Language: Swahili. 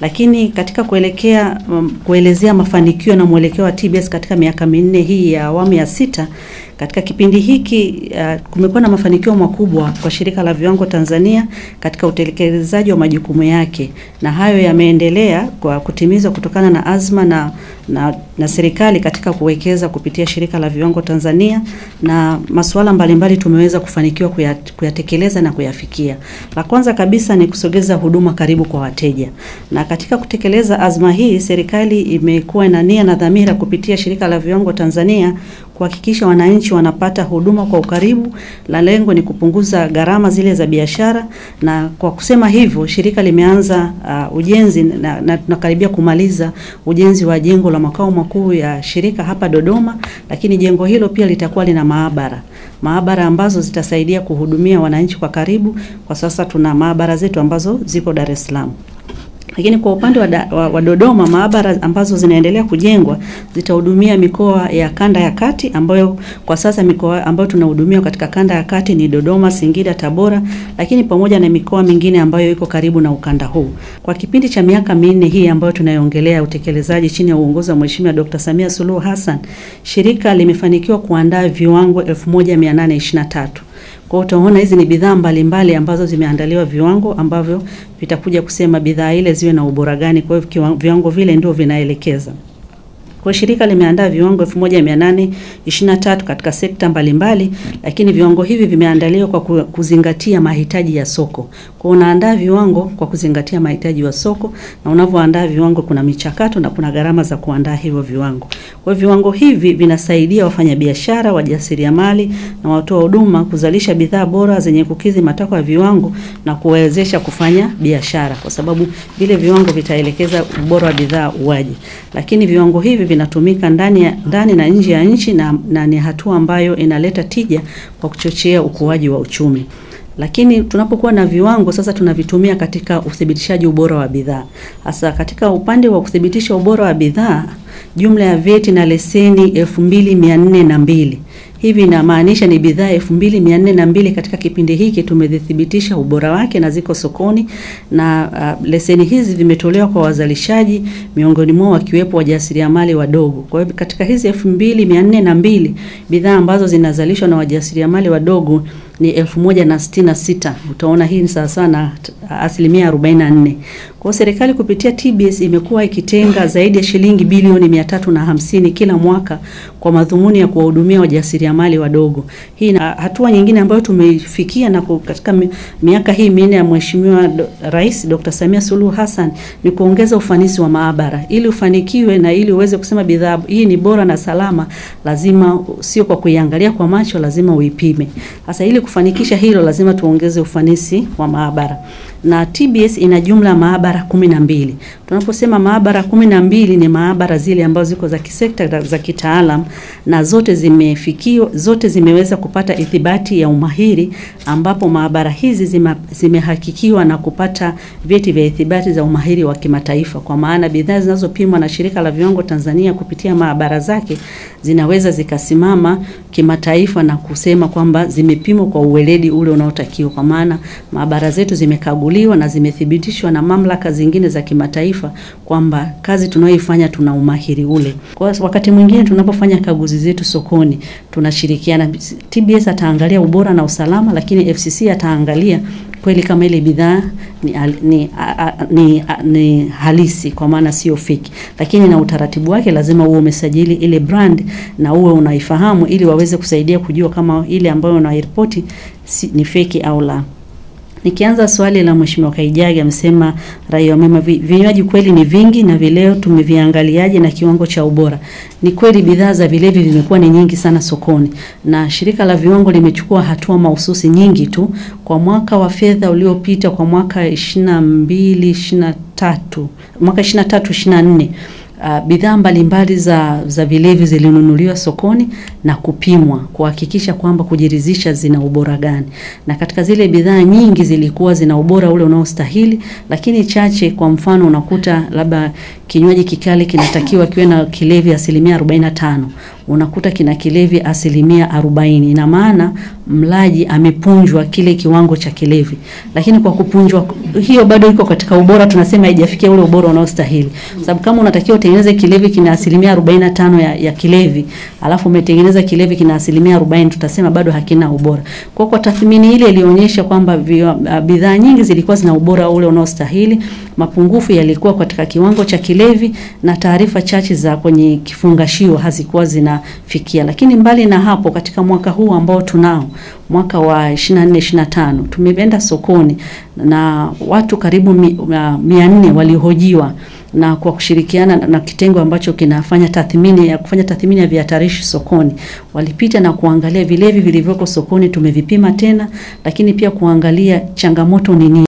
Lakini katika kuelezea mafanikio na mwelekeo wa TBS katika miaka minne hii ya awamu ya 6, katika kipindi hiki kumekuwa na mafanikio makubwa kwa Shirika la Viwango Tanzania katika utekelezaji wa majukumu yake, na hayo yameendelea kwa kutimizwa kutokana na azma na serikali katika kuwekeza kupitia Shirika la Viwango Tanzania, na masuala mbalimbali tumeweza kufanikiwa kuyatekeleza na kuyafikia. La kwanza kabisa ni kusogeza huduma karibu kwa wateja. Na katika kutekeleza azma hii, serikali imekuwa na nia na dhamira kupitia Shirika la Viwango Tanzania kuhakikisha wananchi wanapata huduma kwa ukaribu. La lengo ni kupunguza gharama zile za biashara, na kwa kusema hivyo shirika limeanza ujenzi na tunakaribia kumaliza ujenzi wa jengo la makao makuu ya shirika hapa Dodoma, lakini jengo hilo pia litakuwa lina maabara ambazo zitasaidia kuhudumia wananchi kwa karibu. Kwa sasa tuna maabara zetu ambazo ziko Dar es Salaam. Lakini kwa upande wa Dodoma, maabara ambazo zinaendelea kujengwa zitahudumia mikoa ya kanda ya kati, ambayo kwa sasa mikoa ambayo tunahudumia katika kanda ya kati ni Dodoma, Singida, Tabora, lakini pamoja na mikoa mingine ambayo iko karibu na ukanda huu. Kwa kipindi cha miaka minne hii ambayo tunaiongelea utekelezaji chini ya uongozi wa Mheshimiwa Dr. Samia Suluhu Hassan, shirika limefanikiwa kuandaa viwango 1823. Kwa utaona hizi ni bidhaa mbalimbali ambazo zimeandaliwa viwango ambavyo vitakuja kusema bidhaa ile ziwe na ubora gani. Kwa hivyo viwango vile ndio vinaelekeza. Kwa shirika limeandaa viwango 1823 katika sekta mbalimbali, lakini viwango hivi vimeandaliwa kwa kuzingatia mahitaji ya soko. Kwa unaandaa viwango kwa kuzingatia mahitaji ya soko, na unavyoandaa viwango kuna michakato na kuna gharama za kuandaa hivyo viwango. Kwa viwango hivi vinasaidia wafanyabiashara, wajasiriamali na watoa huduma kuzalisha bidhaa bora zenye kukidhi matakwa ya viwango na kuwezesha kufanya biashara, kwa sababu vile viwango vitaelekeza ubora wa bidhaa uwaje. Lakini viwango hivi vinatumika ndani na nje ya nchi, na ni hatua ambayo inaleta tija kwa kuchochea ukuaji wa uchumi. Lakini tunapokuwa na viwango sasa tunavitumia katika uthibitishaji ubora wa bidhaa. Hasa katika upande wa kuthibitisha ubora wa bidhaa, jumla ya vyeti na leseni 2402. Hivi inamaanisha ni bidhaa 2402 katika kipindi hiki tumedhibitisha ubora wake na ziko sokoni, na leseni hizi vimetolewa kwa wazalishaji, miongoni mwao wakiwepo wajasiriamali wadogo. Kwa hivyo katika hizi 2402 bidhaa ambazo zinazalishwa na wajasiriamali wadogo ni 1066. Utaona hii ni sawa na 44%. Kwa serikali kupitia TBS imekuwa ikitenga zaidi ya shilingi bilioni 350 kila mwaka kwa madhumuni ya kuwahudumia wajasiriamali wadogo. Hii na hatua nyingine ambayo tumeifikia na katika miaka hii minne ya Mheshimiwa Rais Dr. Samia Suluhu Hassan ni kuongeza ufanisi wa maabara. Ili ufanikiwe na ili uweze kusema bidhaa hii ni bora na salama, lazima sio kwa kuiangalia kwa macho, lazima uipime. Sasa ili kufanikisha hilo lazima tuongeze ufanisi wa maabara. Na TBS ina jumla maabara 12. Tunaposema maabara 12 ni maabara zile ambazo ziko za kisekta za kitaalam, na zote zimeweza kupata ithibati ya umahiri, ambapo maabara hizi zimehakikiwa na kupata vyeti vya ithibati za umahiri wa kimataifa. Kwa maana bidhaa zinazopimwa na Shirika la Viwango Tanzania kupitia maabara zake zinaweza zikasimama kimataifa na kusema kwamba zimepimwa kwa uweledi ule unaotakiwa, kwa maana maabara zetu zimekaguliwa na zimethibitishwa na mamlaka zingine za kimataifa kwamba kazi tunayoifanya tuna umahiri ule. Kwa wakati mwingine tunapofanya kaguzi zetu sokoni, tunashirikiana. TBS ataangalia ubora na usalama, lakini FCC ataangalia kweli kama ile bidhaa ni halisi, kwa maana sio fake. Lakini na utaratibu wake lazima uwe umesajili ile brand na uwe unaifahamu, ili waweze kusaidia kujua kama ile ambayo unairipoti ni fake au la. Nikianza swali la Mheshimiwa Kaijage, amesema raia mema, vinywaji kweli ni vingi na vileo tumeviangaliaje na kiwango cha ubora. Ni kweli bidhaa za vilevi vimekuwa ni nyingi sana sokoni, na Shirika la Viwango limechukua hatua mahususi nyingi tu. Kwa mwaka wa fedha uliopita, kwa mwaka 23-24, bidhaa mbalimbali za vilevi zilinunuliwa sokoni na kupimwa kuhakikisha kwamba kujiridhisha zina ubora gani. Na katika zile bidhaa nyingi zilikuwa zina ubora ule unaostahili, lakini chache, kwa mfano unakuta labda kinywaji kikali kinatakiwa kiwe na kilevi 45%. unakuta kina kilevi 40%. Ina maana mlaji amepunjwa kile kiwango cha kilevi. Lakini kwa kupunjwa hiyo bado iko katika ubora, tunasema haijafikia ule ubora unaostahili. Sababu kama unatakiwa utengeneze kilevi kina 45% ya kilevi, alafu umetengeneza kilevi kina 40%, tutasema bado hakina ubora. Kwa tathmini ile ilionyesha kwamba bidhaa nyingi zilikuwa zina ubora ule unaostahili, mapungufu yalikuwa katika kiwango cha kilevi, na taarifa chache za kwenye kifungashio hazikuwa zinafikia. Lakini mbali na hapo, katika mwaka huu ambao tunao, mwaka wa 24-25, tumeenda sokoni na watu karibu 400 walihojiwa, na kwa kushirikiana na kitengo ambacho kinafanya tathmini ya vihatarishi sokoni, walipita na kuangalia vilevi vilivyoko sokoni, tumevipima tena, lakini pia kuangalia changamoto ni nini.